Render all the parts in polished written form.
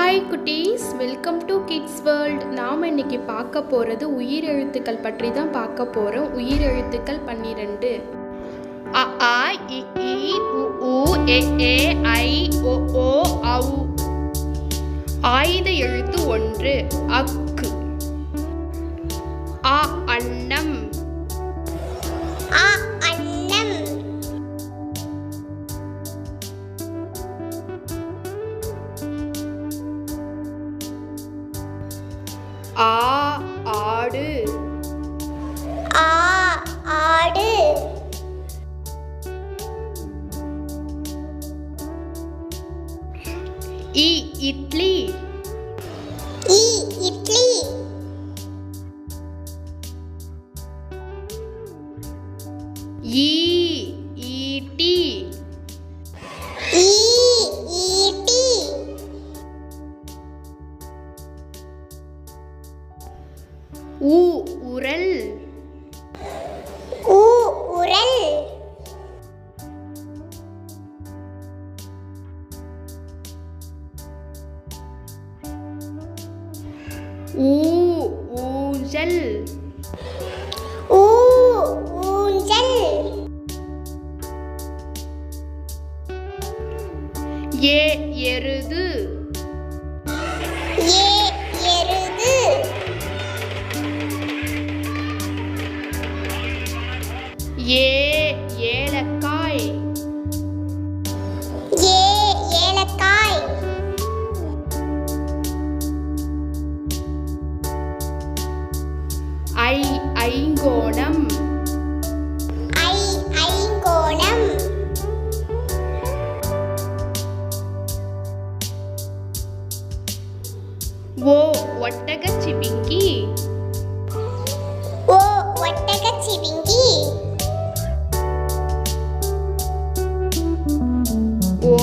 Hi குட்டீஸ், welcome to kids world. நாம் இன்னைக்கு பார்க்க போகிறது உயிரெழுத்துக்கள் பற்றி தான் பார்க்க போகிறோம். உயிரெழுத்துக்கள் 12. அ ஆ இ ஈ உ ஊ எ ஏ ஐ ஒ ஓ ஔ. ஆயுத எழுத்து 1 அக்கு. அ அன்னம். அ அன்னம். ஆ ஆடு. ஆ ஆடு. இ இட்லி. இ இட்லி. ஈ ஈட்டி. ஈ ஈட்டி. உ உரல். உ உரல். ஊ ஊஞ்சல். ஊ ஊஞ்சல். ஏ எருது. ஏ எருது. ஏ ஏலக்காய். ஏ ஏலக்காய். ஐ ஐங்கோணம். ஐ ஐங்கோணம். ஓ ஒட்டகச்சிவிங்கி. ஓ ஒட்டகச்சிவிங்கி. ஓ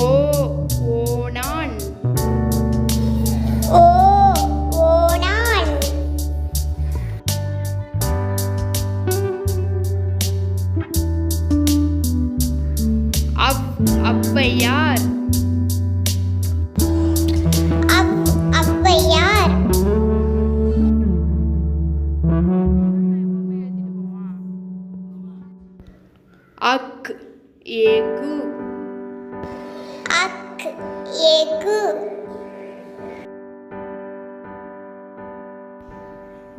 ஓணான். ஓ ஓணான். ஔவையார். ஔவையார். அக் ஏகு. அக் ஏகு.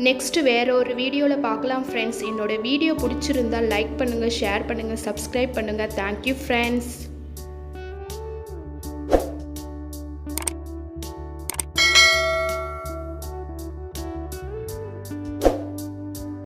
நெக்ஸ்ட் வேற ஒரு வீடியோவில் பார்க்கலாம் ஃப்ரெண்ட்ஸ். என்னோட வீடியோ பிடிச்சிருந்தால் லைக் பண்ணுங்கள், ஷேர் பண்ணுங்கள், சப்ஸ்கிரைப் பண்ணுங்கள். Thank you friends.